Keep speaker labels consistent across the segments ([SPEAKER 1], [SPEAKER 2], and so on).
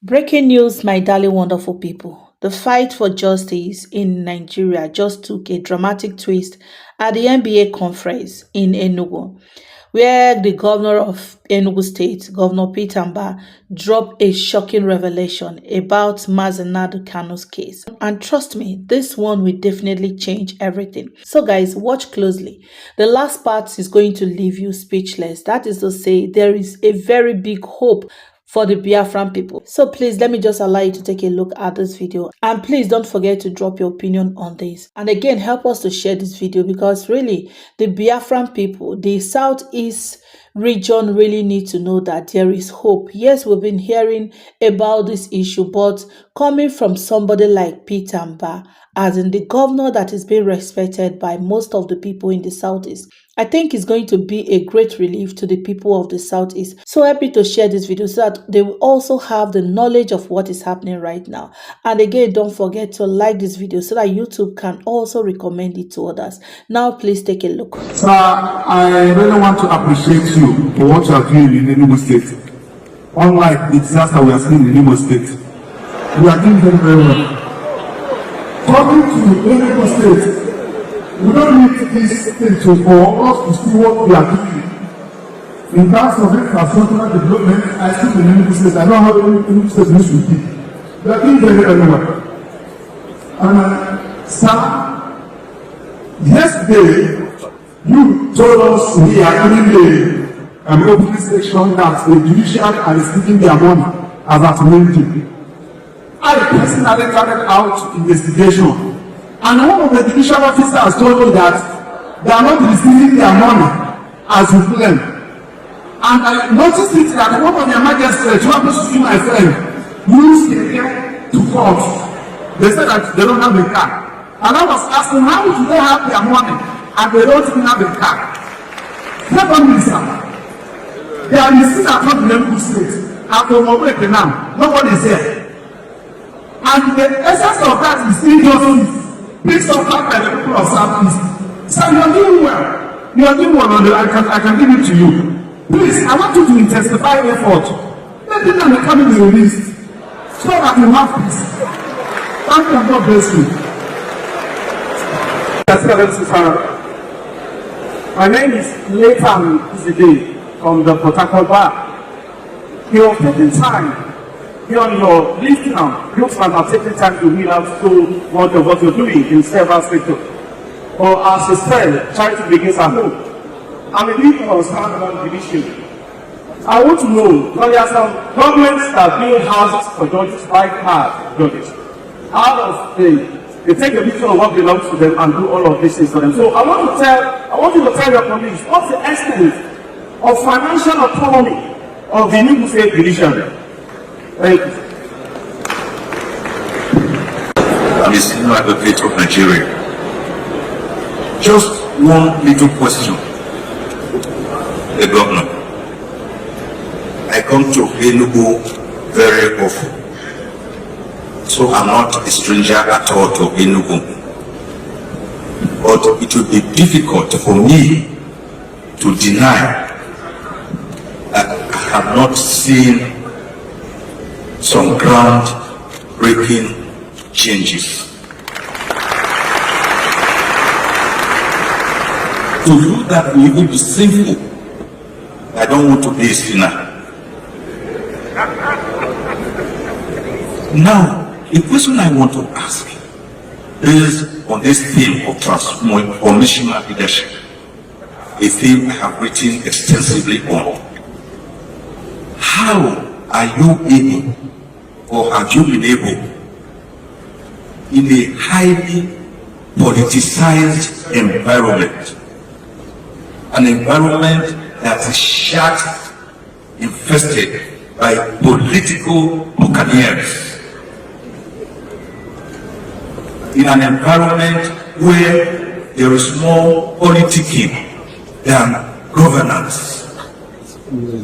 [SPEAKER 1] Breaking news, my darling, wonderful people. The fight for justice in Nigeria just took a dramatic twist at the NBA conference in Enugu, where the governor of Enugu State, Governor Peter Mbah, dropped a shocking revelation about Nnamdi Kanu's case. And trust me, this one will definitely change everything. So guys, watch closely. The last part is going to leave you speechless. That is to say, there is a very big hope for the Biafran people. So please let me just allow you to take a look at this video, and please don't forget to drop your opinion on this, and again help us to share this video, because really the Biafran people, the southeast region, really need to know that there is hope. Yes, we've been hearing about this issue, but coming from somebody like Peter Mbah, as in the governor that is being respected by most of the people in the southeast, I think it's going to be a great relief to the people of the southeast. So happy to share this video so that they will also have the knowledge of what is happening right now. And again, don't forget to like this video so that YouTube can also recommend it to others. Now, please take a look.
[SPEAKER 2] Sir, I really want to appreciate you for what you are doing in Enugu State. Unlike the disaster we are seeing in Enugu State, we are doing very, very well. Coming to Enugu State, we don't need this thing for us to see what we are doing. In terms of infrastructural development, I still in Enugu State. I know how Enugu State needs to be. We are doing very, very well. And sir, yesterday, you told us we are doing an opening section that the judiciary are receiving their money as at Monday. I personally carried out investigation. And one of the judicial officers told me that they are not receiving their money as we claim. And I noticed it that one of their magistrates, who happens to be my friend, used the car to court. They said that they don't have a car. And I was asking, how do they have their money and they don't even have a car? Secondly, sir, they are receiving account in Enugu State. After Mobile now, nobody is here. And the essence of that is injustice. Please don't talk by the people of Southeast. Sir, you are doing well. You are doing well. I can give it to you. Please, I want you to intensify effort. Let them be coming to the list so that you have peace. Thank you, God bless you. My name is Leighton Zide from the Port Harcourt Bar. You have taken time. Here on your list now, looks like I'm taking time to read out through what you're doing in several sectors. Or as you said, charity begins at home. I'm a bit concerned about the issue. I want to know, there are some governments that are being housed for judges, like judges. Out of they take a little of what belongs to them and do all of these things for them. So I want you to tell your police, what's the extent of financial autonomy of the Enugu State judiciary? Thank you.
[SPEAKER 3] I'm a senior advocate of Nigeria. Just one little question. The governor. I come to Enugu very often, so I'm not a stranger at all to Enugu. But it will be difficult for me to deny that I have not seen some ground-breaking changes. To you that will even be sinful, I don't want to be a sinner. Now, the question I want to ask is on this theme of transformational leadership, a theme I have written extensively on. How are you able, or have you been able, in a highly politicized environment, an environment that is shut, infested by political buccaneers, in an environment where there is more politicking than governance?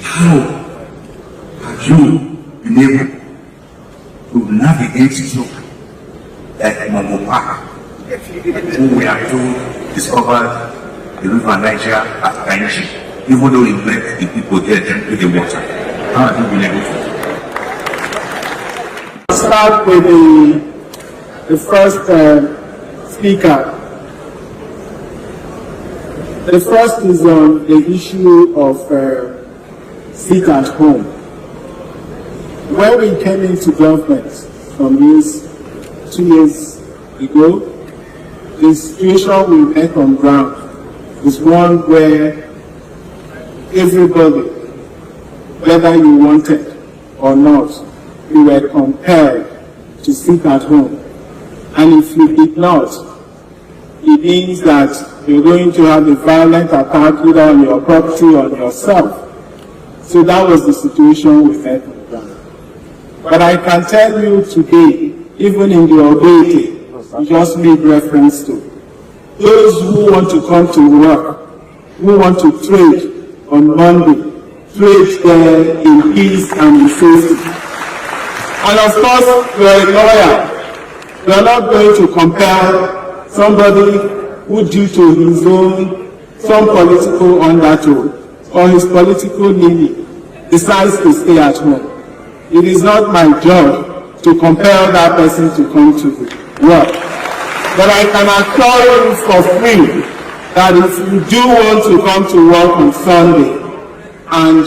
[SPEAKER 3] How have you been able to navigate through like Mbah, who we are told discovered the river Niger at Kainji, even though he left the people there to the water? How have you been able to?
[SPEAKER 4] start with the first speaker. The first is on the issue of sit at home. When we came into government from this 2 years ago, the situation we met on ground is one where everybody, whether you wanted or not, you were compelled to sit at home. And if you did not, it means that you're going to have a violent attack either on your property or on yourself. So that was the situation we met on ground. But I can tell you today, even in the obey, you just made reference to, those who want to come to work, who want to trade on Monday, trade there in peace and in safety. And of course, you're a lawyer. You're not going to compel somebody who, due to his own, some political undertone or his political leaning, decides to stay at home. It is not my job to compel that person to come to work. But I can assure you for free that if you do want to come to work on Sunday and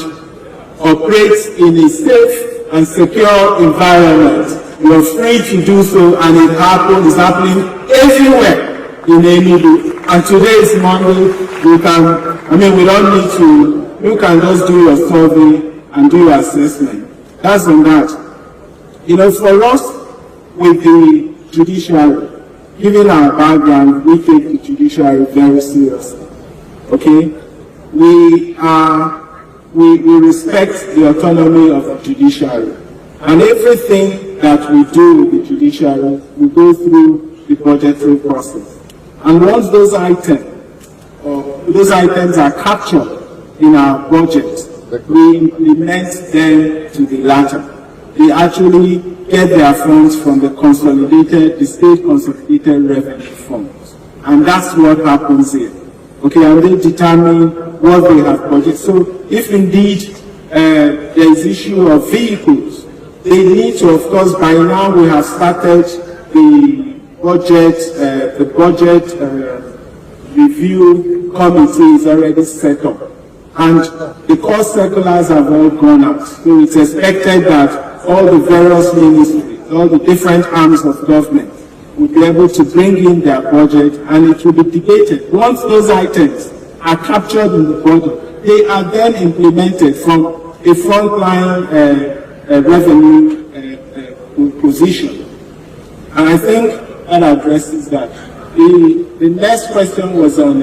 [SPEAKER 4] operate in a safe and secure environment, you are free to do so, and it's happening everywhere in Enugu. And today is Monday, we don't need to, you can just do your survey and do your assessment. That's on that. For us, with the judiciary, given our background, we take the judiciary very seriously. Okay? We respect the autonomy of the judiciary. And everything that we do with the judiciary, we go through the budgetary process. And once those items are captured in our budget, we implement them to the latter. They actually get their funds from the state consolidated revenue funds. And that's what happens here. Okay, and they determine what they have budgeted. So if indeed there is issue of vehicles, they need to, of course, by now we have started the budget review committee is already set up. And the cost circulars have all gone out. So it's expected that all the various ministries, all the different arms of government will be able to bring in their budget, and it will be debated. Once those items are captured in the budget, they are then implemented from a frontline revenue position. And I think that addresses that. The next question was on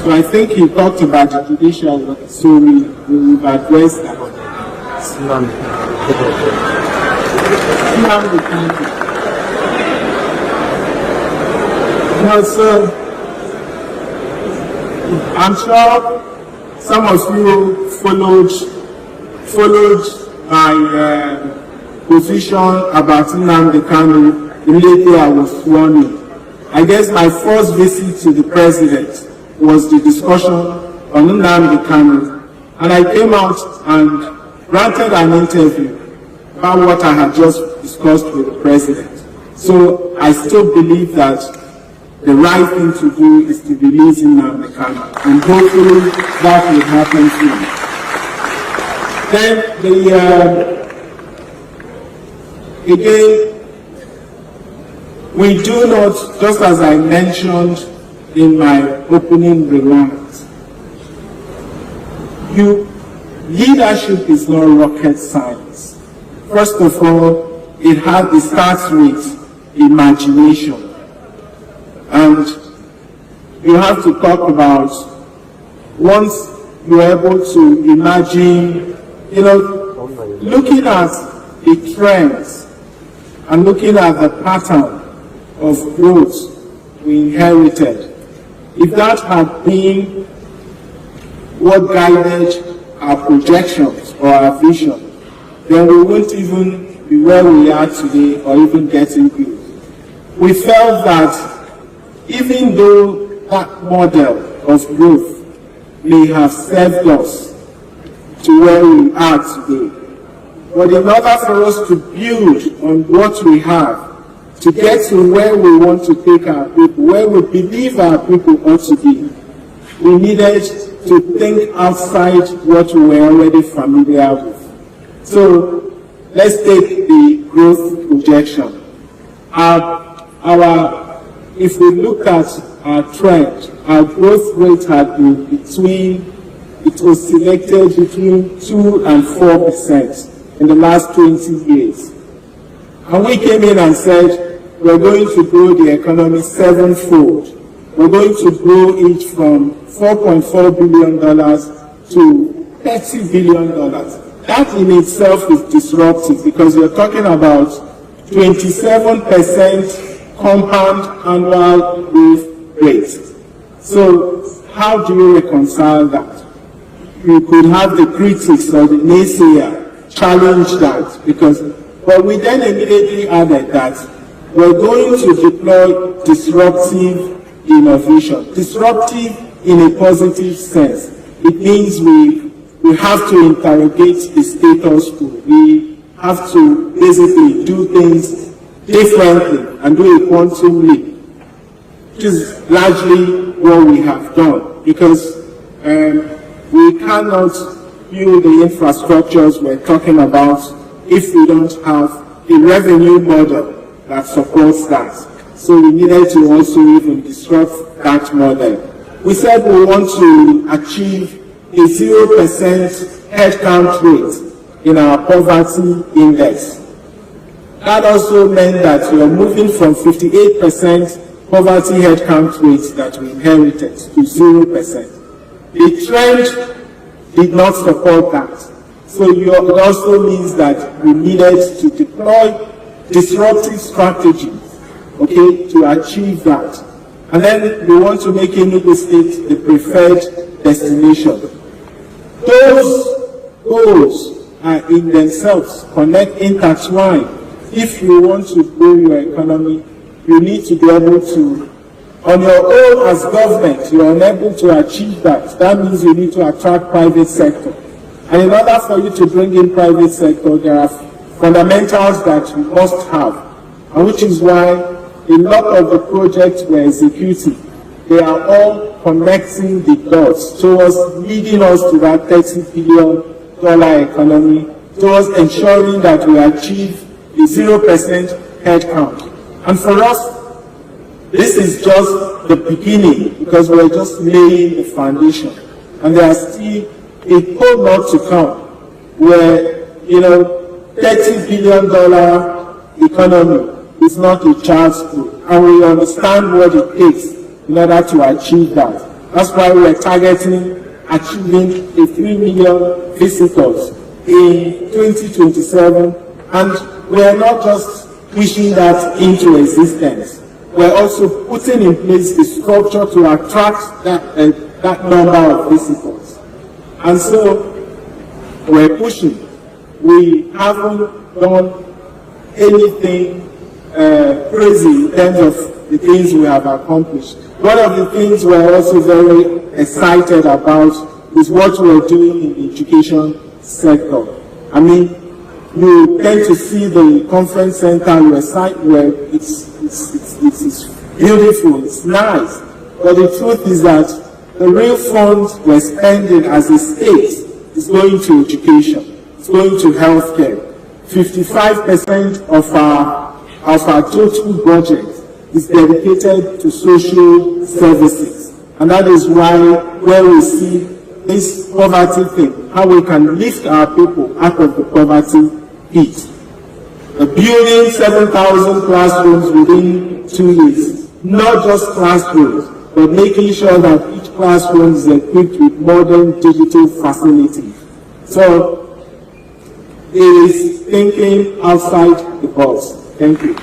[SPEAKER 4] so I think he talked about the judicial, so we've addressed that. Nnamdi Kanu. So I'm sure some of you followed my position about Nnamdi Kanu immediately I was sworn in. I guess my first visit to the president was the discussion on Nnamdi Kanu, and I came out and granted an interview about what I had just discussed with the president. So I still believe that the right thing to do is to release Nnamdi Kanu, and hopefully that will happen soon. Then again, we do not, just as I mentioned in my opening remarks, leadership is not rocket science. First of all, it starts with imagination. And you have to talk about, once you're able to imagine, looking at the trends and looking at the pattern of growth we inherited, if that had been what guided our projections or our vision, then we wouldn't even be where we are today or even getting good. We felt that even though that model of growth may have served us to where we are today, But in order for us to build on what we have, to get to where we want to take our people, where we believe our people ought to be, we needed to think outside what we were already familiar with. So let's take the growth projection. If we look at our trend, our growth rate had been it oscillated between 2 and 4% in the last 20 years. And we came in and said, we're going to grow the economy sevenfold. We're going to grow it from $4.4 billion to $30 billion. That in itself is disruptive because you're talking about 27% compound annual growth rate. So how do you reconcile that? You could have the critics or the naysayer challenge that but we then immediately added that we're going to deploy disruptive innovation. Disruptive in a positive sense. It means we have to interrogate the status quo. We have to basically do things differently and do a quantum leap, which is largely what we have done, because we cannot build the infrastructures we're talking about if we don't have a revenue model that supports that. So we needed to also even disrupt that model. We said we want to achieve a 0% headcount rate in our poverty index. That also meant that we are moving from 58% poverty headcount rate that we inherited to 0%. The trend did not support that. So it also means that we needed to deploy disruptive strategies, to achieve that. And then we want to make Enugu State the preferred destination. Those goals are in themselves intertwined. If you want to grow your economy, you need to be able to, on your own as government, you are unable to achieve that. That means you need to attract private sector. And in order for you to bring in private sector, there are fundamentals that you must have, and which is why a lot of the projects we're executing, they are all connecting the dots towards leading us to that $30 billion economy, towards ensuring that we achieve the 0% headcount. And for us, this is just the beginning, because we're just laying the foundation. And there are still a whole lot to come, where, $30 billion economy is not a child's play. And we understand what it takes in order to achieve that. That's why we're targeting achieving a 3 million visitors in 2027. And we're not just pushing that into existence. We're also putting in place the structure to attract that number of visitors. And so we're pushing. We haven't done anything crazy in terms of the things we have accomplished. One of the things we're also very excited about is what we're doing in the education sector. I mean, you tend to see the conference center where it's beautiful, it's nice. But the truth is that the real funds we're spending as a state is going to education, it's going to healthcare. 55% of our total budget is dedicated to social services. And that is where we see this poverty thing, how we can lift our people out of the poverty pit. Building 7,000 classrooms within 2 years, not just classrooms, but making sure that each classroom is equipped with modern digital facilities. So it is thinking outside the box. Thank you.